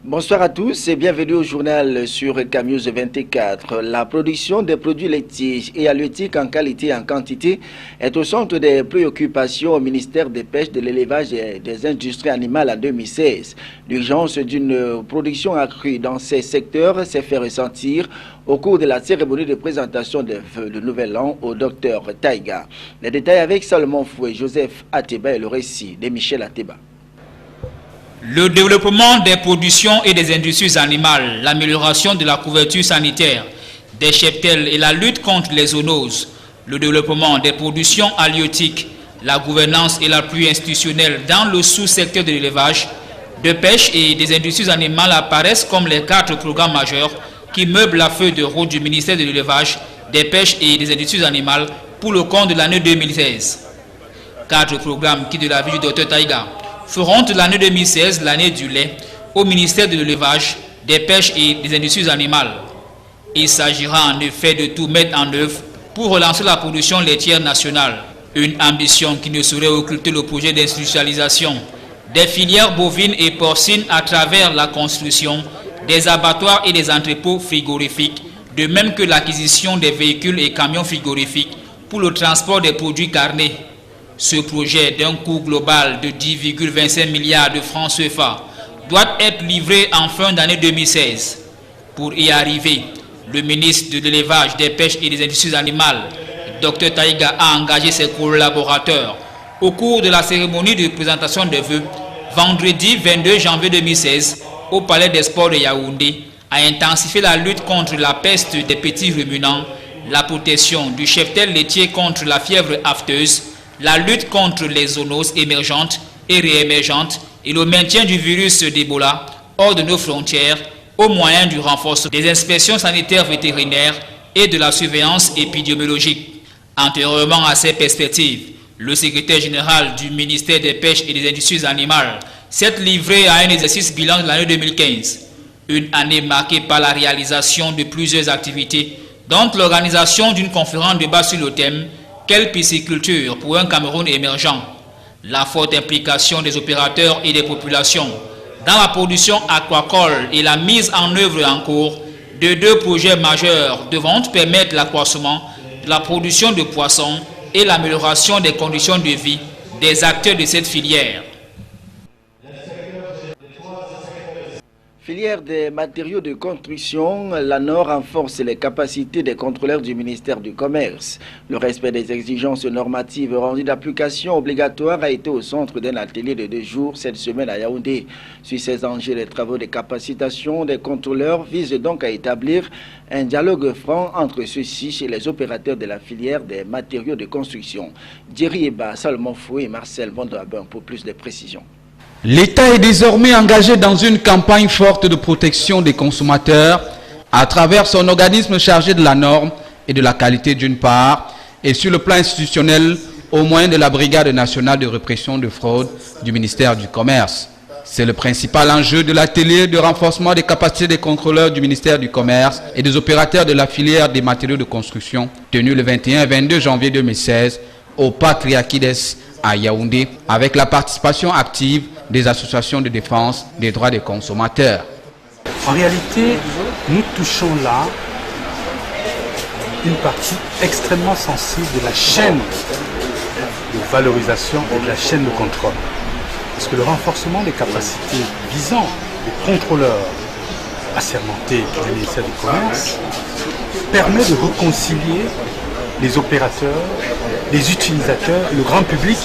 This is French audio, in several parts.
Bonsoir à tous et bienvenue au journal sur Camnews 24. La production des produits laitiers et halieutiques en qualité et en quantité est au centre des préoccupations au ministère des Pêches, de l'Élevage et des Industries animales en 2016. L'urgence d'une production accrue dans ces secteurs s'est fait ressentir au cours de la cérémonie de présentation des vœux de Nouvel An au Dr Taïga. Les détails avec Salomon Fouet, Joseph Ateba et le récit de Michel Ateba. Le développement des productions et des industries animales, l'amélioration de la couverture sanitaire des cheptels et la lutte contre les zoonoses, le développement des productions halieutiques, la gouvernance et l'appui institutionnel dans le sous-secteur de l'élevage, de pêche et des industries animales apparaissent comme les 4 programmes majeurs qui meublent la feuille de route du ministère de l'élevage, des pêches et des industries animales pour le compte de l'année 2016. 4 programmes qui, de la vie du Dr Taïga, feront de l'année 2016 l'année du lait au ministère de l'élevage, des pêches et des industries animales. Il s'agira en effet de tout mettre en œuvre pour relancer la production laitière nationale, une ambition qui ne saurait occulter le projet d'industrialisation des filières bovines et porcines à travers la construction des abattoirs et des entrepôts frigorifiques, de même que l'acquisition des véhicules et camions frigorifiques pour le transport des produits carnés. Ce projet d'un coût global de 10,25 milliards de francs CFA doit être livré en fin d'année 2016. Pour y arriver, le ministre de l'Élevage, des Pêches et des Industries animales, Dr Taïga, a engagé ses collaborateurs au cours de la cérémonie de présentation des vœux vendredi 22 janvier 2016 au Palais des Sports de Yaoundé à intensifier la lutte contre la peste des petits ruminants, la protection du cheptel laitier contre la fièvre afteuse, la lutte contre les zoonoses émergentes et réémergentes et le maintien du virus d'Ebola hors de nos frontières au moyen du renforcement des inspections sanitaires vétérinaires et de la surveillance épidémiologique. Antérieurement à ces perspectives, le secrétaire général du ministère des Pêches et des Industries animales s'est livré à un exercice bilan de l'année 2015, une année marquée par la réalisation de plusieurs activités, dont l'organisation d'une conférence de débat sur le thème « Quelle pisciculture pour un Cameroun émergent ?» La forte implication des opérateurs et des populations dans la production aquacole et la mise en œuvre en cours de 2 projets majeurs devant permettre l'accroissement de la production de poissons et l'amélioration des conditions de vie des acteurs de cette filière. Filière des matériaux de construction, l'ANOR renforce les capacités des contrôleurs du ministère du Commerce. Le respect des exigences normatives rendues d'application obligatoire a été au centre d'un atelier de 2 jours cette semaine à Yaoundé. Sur ces enjeux, les travaux de capacitation des contrôleurs visent donc à établir un dialogue franc entre ceux-ci et les opérateurs de la filière des matériaux de construction. Thierry Eba, Salomon Fouet et Marcel Vondrabin pour plus de précisions. L'État est désormais engagé dans une campagne forte de protection des consommateurs à travers son organisme chargé de la norme et de la qualité d'une part et sur le plan institutionnel au moyen de la Brigade nationale de répression de fraude du ministère du Commerce. C'est le principal enjeu de l'atelier de renforcement des capacités des contrôleurs du ministère du Commerce et des opérateurs de la filière des matériaux de construction tenu le 21 et 22 janvier 2016 au Parc Riakides à Yaoundé avec la participation active des associations de défense des droits des consommateurs. En réalité, nous touchons là une partie extrêmement sensible de la chaîne de valorisation et de la chaîne de contrôle. Parce que le renforcement des capacités visant les contrôleurs assermentés du ministère du Commerce permet de réconcilier les opérateurs, les utilisateurs et le grand public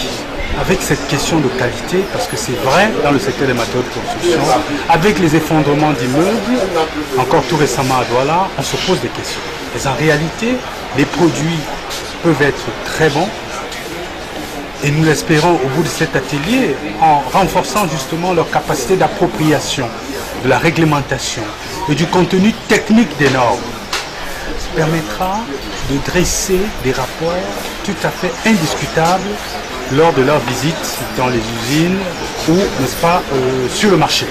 avec cette question de qualité, parce que c'est vrai dans le secteur des matériaux de construction, avec les effondrements d'immeubles, encore tout récemment à Douala, on se pose des questions. Mais en réalité, les produits peuvent être très bons, et nous l'espérons au bout de cet atelier, en renforçant justement leur capacité d'appropriation de la réglementation et du contenu technique des normes, permettra de dresser des rapports tout à fait indiscutables lors de leur visite dans les usines ou, n'est-ce pas, sur le marché.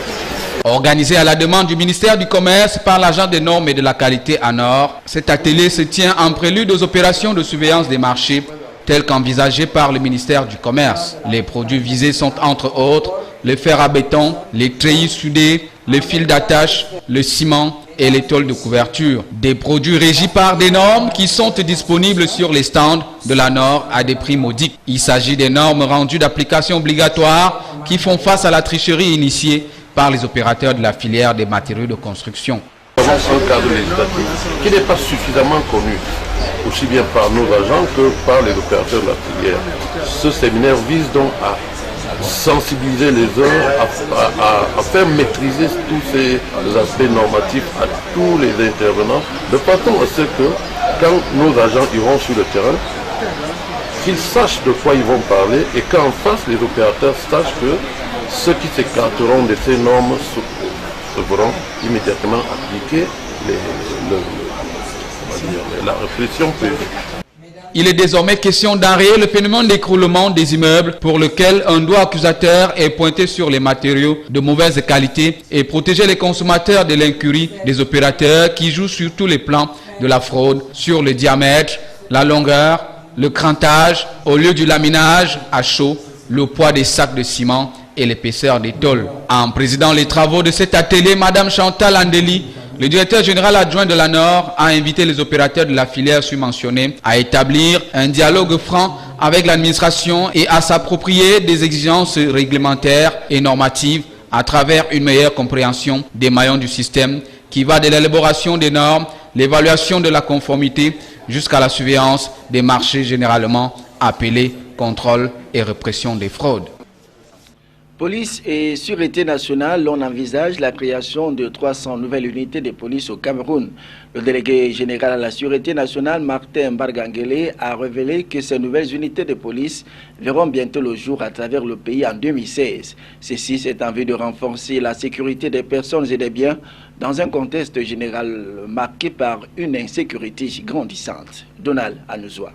Organisé à la demande du ministère du Commerce par l'agent des normes et de la qualité ANOR, cet atelier se tient en prélude aux opérations de surveillance des marchés telles qu'envisagées par le ministère du Commerce. Les produits visés sont entre autres le fer à béton, les treillis soudés, les fils d'attache, le ciment et les tôles de couverture. Des produits régis par des normes qui sont disponibles sur les stands de la NOR à des prix modiques. Il s'agit des normes rendues d'application obligatoire qui font face à la tricherie initiée par les opérateurs de la filière des matériaux de construction. Nous avons un cadre législatif qui n'est pas suffisamment connu, aussi bien par nos agents que par les opérateurs de la filière. Ce séminaire vise donc à sensibiliser les hommes, à faire maîtriser tous ces aspects normatifs à tous les intervenants, de façon à ce que quand nos agents iront sur le terrain, qu'ils sachent de quoi ils vont parler et qu'en face les opérateurs sachent que ceux qui s'écarteront de ces normes se feront immédiatement appliquer la répression prévue. Il est désormais question d'enrayer le phénomène d'écroulement des immeubles pour lequel un doigt accusateur est pointé sur les matériaux de mauvaise qualité et protéger les consommateurs de l'incurie des opérateurs qui jouent sur tous les plans de la fraude, sur le diamètre, la longueur, le crantage, au lieu du laminage à chaud, le poids des sacs de ciment et l'épaisseur des tôles. En présidant les travaux de cet atelier, Madame Chantal Andeli, le directeur général adjoint de la NOR, a invité les opérateurs de la filière subventionnée à établir un dialogue franc avec l'administration et à s'approprier des exigences réglementaires et normatives à travers une meilleure compréhension des maillons du système qui va de l'élaboration des normes, l'évaluation de la conformité jusqu'à la surveillance des marchés généralement appelés contrôle et répression des fraudes. Police et Sûreté nationale, on envisage la création de 300 nouvelles unités de police au Cameroun. Le délégué général à la Sûreté nationale, Martin Barganguele, a révélé que ces nouvelles unités de police verront bientôt le jour à travers le pays en 2016. Ceci, c'est en vue de renforcer la sécurité des personnes et des biens dans un contexte général marqué par une insécurité grandissante. Donald Anouzoua.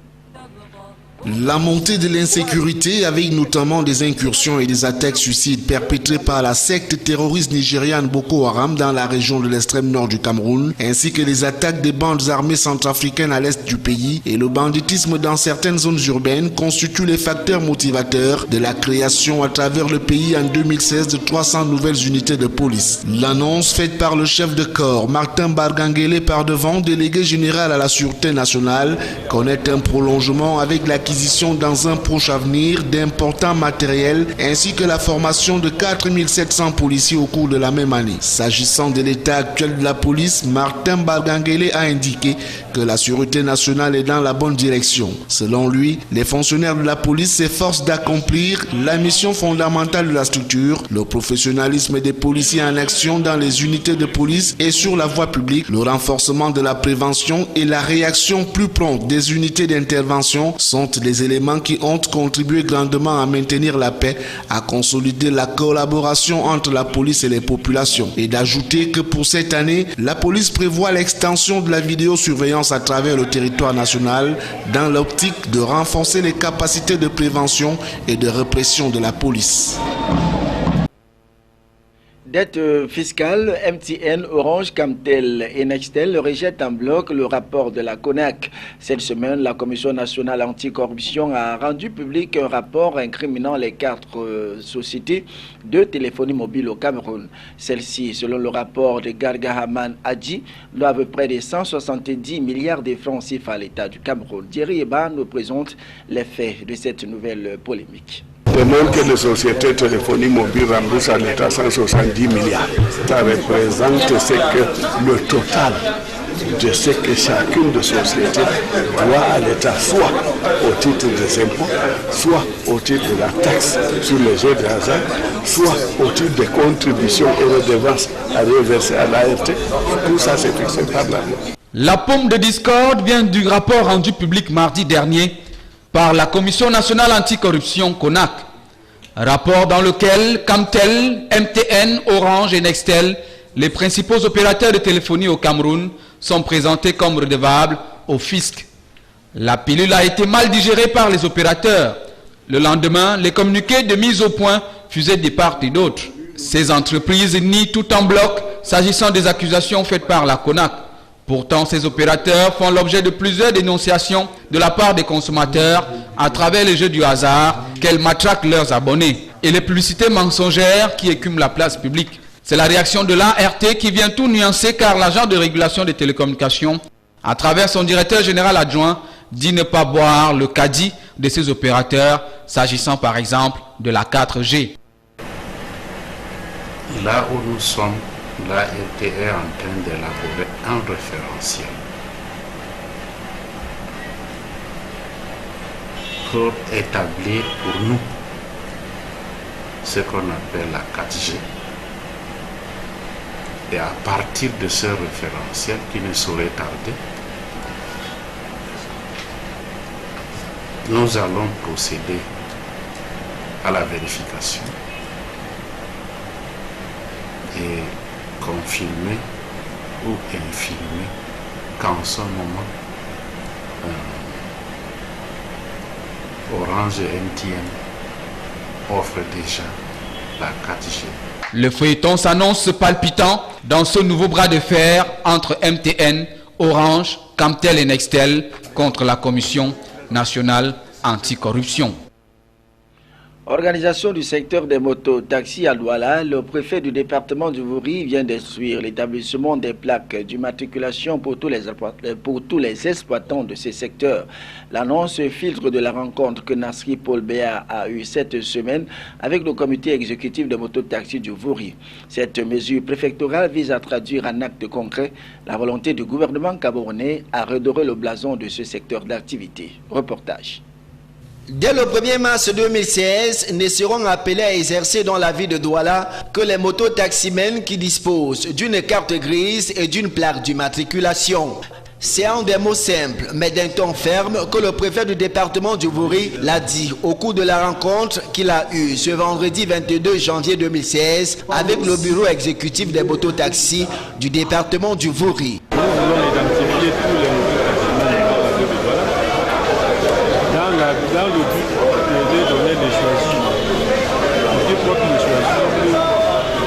La montée de l'insécurité, avec notamment des incursions et des attaques suicides perpétrées par la secte terroriste nigériane Boko Haram dans la région de l'extrême nord du Cameroun, ainsi que les attaques des bandes armées centrafricaines à l'est du pays et le banditisme dans certaines zones urbaines constituent les facteurs motivateurs de la création à travers le pays en 2016 de 300 nouvelles unités de police. L'annonce faite par le chef de corps, Martin Barganguele, par devant, délégué général à la Sûreté nationale, connaît un prolongement avec l'acquisition dans un proche avenir d'importants matériels ainsi que la formation de 4700 policiers au cours de la même année. S'agissant de l'état actuel de la police, Martin Barganguele a indiqué que la Sûreté nationale est dans la bonne direction. Selon lui, les fonctionnaires de la police s'efforcent d'accomplir la mission fondamentale de la structure, le professionnalisme des policiers en action dans les unités de police et sur la voie publique, le renforcement de la prévention et la réaction plus prompte des unités d'intervention sont les éléments qui ont contribué grandement à maintenir la paix, à consolider la collaboration entre la police et les populations. Et d'ajouter que pour cette année, la police prévoit l'extension de la vidéosurveillance à travers le territoire national dans l'optique de renforcer les capacités de prévention et de répression de la police. Dette fiscale, MTN, Orange, Camtel et Nextel rejettent en bloc le rapport de la CONAC. Cette semaine, la Commission nationale anticorruption a rendu public un rapport incriminant les 4 sociétés de téléphonie mobile au Cameroun. Celles-ci, selon le rapport de Gargahaman Adji, doivent près de 170 milliards de francs CFA à l'État du Cameroun. Thierry Eba nous présente les faits de cette nouvelle polémique. De même que les sociétés de téléphonie mobile remboursent à l'État 170 milliards. Ça représente ce que le total de ce que chacune des sociétés doit à l'État, soit au titre des impôts, soit au titre de la taxe sur les jeux d'argent, soit au titre des contributions et redevances à reverser à l'AFT. Tout ça, c'est fixé par la loi. La pomme de discorde vient du rapport rendu public mardi dernier par la Commission nationale anticorruption CONAC. Rapport dans lequel Camtel, MTN, Orange et Nextel, les principaux opérateurs de téléphonie au Cameroun, sont présentés comme redevables au fisc. La pilule a été mal digérée par les opérateurs. Le lendemain, les communiqués de mise au point fusaient de part et d'autre. Ces entreprises nient tout en bloc s'agissant des accusations faites par la CONAC. Pourtant, ces opérateurs font l'objet de plusieurs dénonciations de la part des consommateurs à travers les jeux du hasard qu'elles matraquent leurs abonnés. et les publicités mensongères qui écument la place publique. C'est la réaction de l'ART qui vient tout nuancer car l'agent de régulation des télécommunications, à travers son directeur général adjoint, dit ne pas boire le caddie de ses opérateurs, s'agissant par exemple de la 4G. Là où nous sommes, l'ART est en train d'élaborer un référentiel pour établir pour nous ce qu'on appelle la 4G. Et à partir de ce référentiel qui ne saurait tarder, nous allons procéder à la vérification et confirmer ou infirmer qu'en ce moment, Orange et MTN offrent déjà la 4G. Le feuilleton s'annonce palpitant dans ce nouveau bras de fer entre MTN, Orange, Camtel et Nextel contre la Commission nationale anticorruption. Organisation du secteur des motos taxis à Douala, le préfet du département du Vouri vient d'instruire l'établissement des plaques d'immatriculation pour tous les exploitants de ces secteurs. L'annonce filtre de la rencontre que Nasri Paul Béa a eue cette semaine avec le comité exécutif des motos taxis du Vouri. Cette mesure préfectorale vise à traduire en acte concret la volonté du gouvernement camerounais à redorer le blason de ce secteur d'activité. Reportage. Dès le 1er mars 2016, ne seront appelés à exercer dans la ville de Douala que les mototaximens qui disposent d'une carte grise et d'une plaque d'immatriculation. C'est en des mots simples, mais d'un ton ferme, que le préfet du département du Vouri l'a dit au cours de la rencontre qu'il a eue ce vendredi 22 janvier 2016 avec le bureau exécutif des mototaxis du département du Vouri. Nous voulons identifier tous les dans le but de donner des choisis, des propres choisis,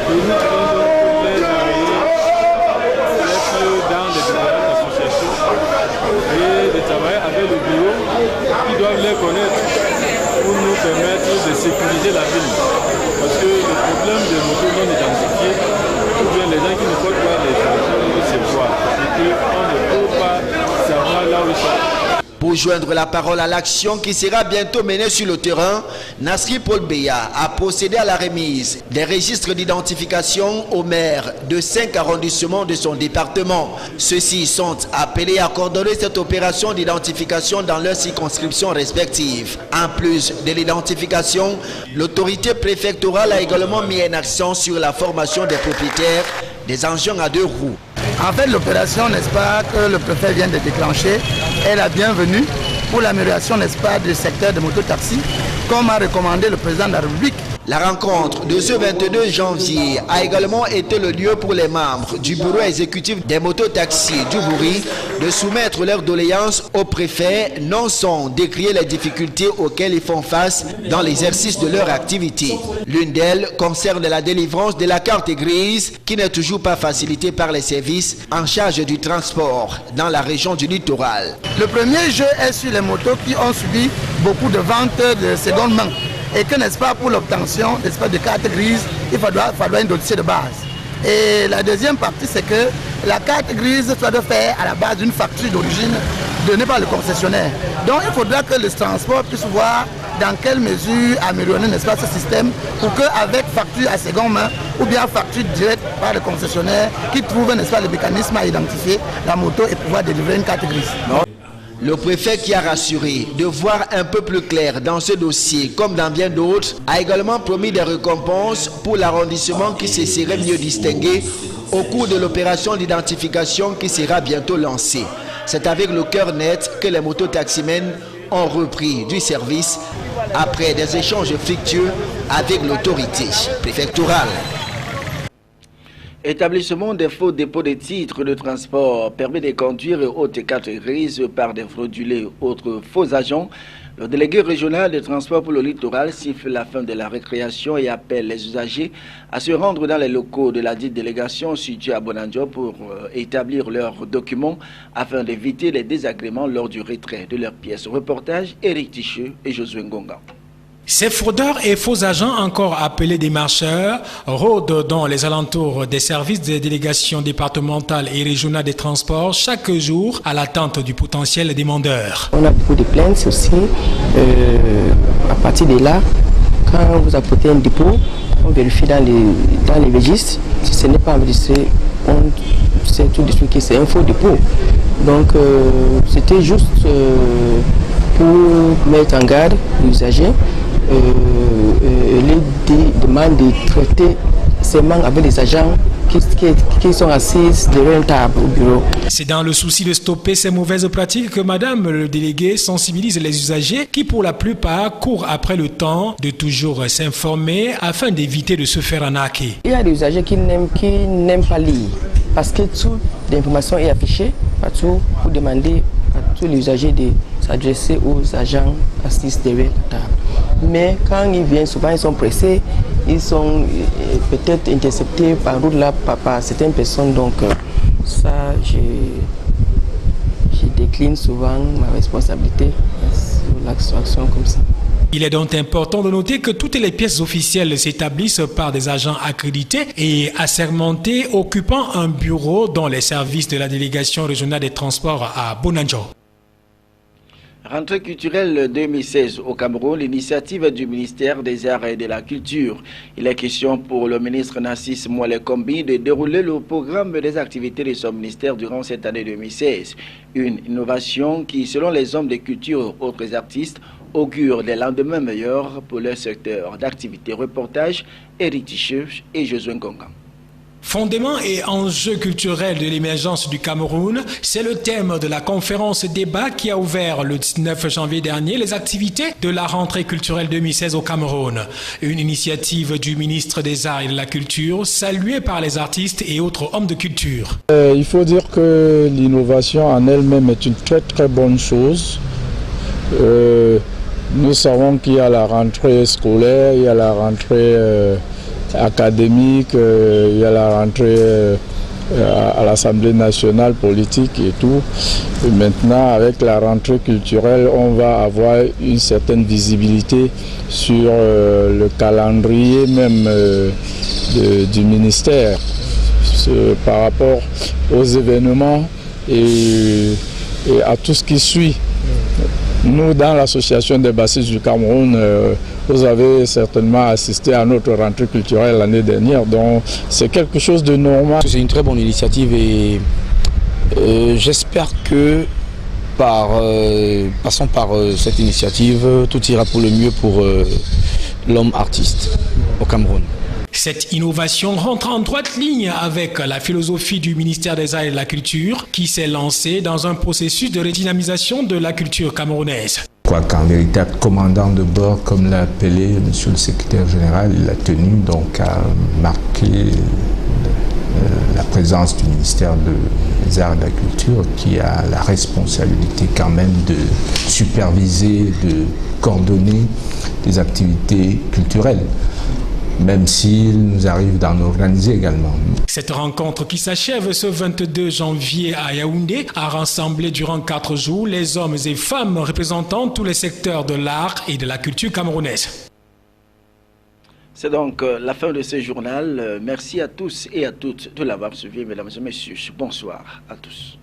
de nous prendre les envoyer dans les différentes associations et de travailler avec le bureau qui doivent les connaître pour nous permettre de sécuriser la ville. Parce que le problème des motos non identifiés, ou bien les gens qui ne portent pas les gens, c'est quoi? C'est qu'on ne peut pas savoir là où ils sont. Pour joindre la parole à l'action qui sera bientôt menée sur le terrain, Nasri Paul Béa a procédé à la remise des registres d'identification aux maires de 5 arrondissements de son département. Ceux-ci sont appelés à coordonner cette opération d'identification dans leurs circonscriptions respectives. En plus de l'identification, l'autorité préfectorale a également mis un accent sur la formation des propriétaires des engins à 2 roues. En fait, l'opération, n'est-ce pas, que le préfet vient de déclencher, est la bienvenue pour l'amélioration, n'est-ce pas, du secteur des mototaxis, comme a recommandé le président de la République. La rencontre de ce 22 janvier a également été le lieu pour les membres du bureau exécutif des mototaxis du Vouri de soumettre leurs doléances au préfet, non sans décrier les difficultés auxquelles ils font face dans l'exercice de leur activité. L'une d'elles concerne la délivrance de la carte grise qui n'est toujours pas facilitée par les services en charge du transport dans la région du littoral. Le premier jeu est sur les motos qui ont subi beaucoup de ventes de seconde main. Et que, n'est-ce pas, pour l'obtention, n'est-ce pas, de carte grise, il faudra un dossier de base. Et la deuxième partie, c'est que la carte grise soit de faire à la base d'une facture d'origine donnée par le concessionnaire. Donc il faudra que le transport puisse voir dans quelle mesure améliorer, n'est-ce pas, ce système pour qu'avec facture à seconde main ou bien facture directe par le concessionnaire qui trouve, n'est-ce pas, le mécanisme à identifier la moto et pouvoir délivrer une carte grise. Le préfet, qui a rassuré de voir un peu plus clair dans ce dossier comme dans bien d'autres, a également promis des récompenses pour l'arrondissement qui se serait mieux distingué au cours de l'opération d'identification qui sera bientôt lancée. C'est avec le cœur net que les mototaximens ont repris du service après des échanges fructueux avec l'autorité préfectorale. Établissement des faux dépôts de titres de transport, permis de conduire et autres cartes grises par des fraudulés, autres faux agents. Le délégué régional de transport pour le littoral siffle la fin de la récréation et appelle les usagers à se rendre dans les locaux de la dite délégation située à Bonanjo pour établir leurs documents afin d'éviter les désagréments lors du retrait de leurs pièces. Reportage Éric Ticheux et Josué Ngonga. Ces fraudeurs et faux agents, encore appelés des marcheurs, rôdent dans les alentours des services des délégations départementales et régionales des transports chaque jour à l'attente du potentiel demandeur. On a beaucoup de plaintes aussi. À partir de là, quand vous apportez un dépôt, on vérifie dans les registres. Si ce n'est pas enregistré, on sait tout de suite que c'est un faux dépôt. Donc c'était juste pour mettre en garde l'usager. Les demandent de traiter seulement avec les agents qui sont assis derrière une table au bureau. C'est dans le souci de stopper ces mauvaises pratiques que Madame le délégué sensibilise les usagers qui pour la plupart courent après le temps de toujours s'informer afin d'éviter de se faire arnaquer. Il y a des usagers qui n'aiment pas lire parce que toute l'information est affichée partout pour demander à tous les usagers de s'adresser aux agents assis derrière la table. Mais quand ils viennent, souvent ils sont pressés, ils sont peut-être interceptés par route là par certaines personnes. Donc ça, je décline souvent ma responsabilité sur l'action comme ça. Il est donc important de noter que toutes les pièces officielles s'établissent par des agents accrédités et assermentés occupant un bureau dans les services de la délégation régionale des transports à Bonanjo. Rentrée culturelle 2016 au Cameroun, l'initiative du ministère des Arts et de la Culture. Il est question pour le ministre Narcisse Moualé-Kombi de dérouler le programme des activités de son ministère durant cette année 2016. Une innovation qui, selon les hommes de culture et autres artistes, augure des lendemains meilleurs pour leur secteur d'activité. Reportage, Eric Ticheux et Josué Ngonga. Fondements et enjeux culturels de l'émergence du Cameroun, c'est le thème de la conférence débat qui a ouvert le 19 janvier dernier les activités de la rentrée culturelle 2016 au Cameroun. Une initiative du ministre des Arts et de la Culture, saluée par les artistes et autres hommes de culture. Il faut dire que l'innovation en elle-même est une très très bonne chose. Nous savons qu'il y a la rentrée scolaire, il y a la rentrée académique, il y a la rentrée à l'Assemblée nationale politique et tout. Et maintenant, avec la rentrée culturelle, on va avoir une certaine visibilité sur le calendrier même du ministère par rapport aux événements et à tout ce qui suit. Nous, dans l'association des bassistes du Cameroun, vous avez certainement assisté à notre rentrée culturelle l'année dernière, donc c'est quelque chose de normal. C'est une très bonne initiative et j'espère que passons par cette initiative, tout ira pour le mieux pour l'homme artiste au Cameroun. Cette innovation rentre en droite ligne avec la philosophie du ministère des Arts et de la Culture qui s'est lancé dans un processus de redynamisation de la culture camerounaise. Je crois qu'un véritable commandant de bord, comme l'a appelé monsieur le secrétaire général, il a tenu donc à marquer la présence du ministère des Arts et de la Culture qui a la responsabilité quand même de superviser, de coordonner des activités culturelles, même s'il nous arrive d'en organiser également. Cette rencontre qui s'achève ce 22 janvier à Yaoundé a rassemblé durant 4 jours les hommes et femmes représentant tous les secteurs de l'art et de la culture camerounaise. C'est donc la fin de ce journal. Merci à tous et à toutes de l'avoir suivi, mesdames et messieurs. Bonsoir à tous.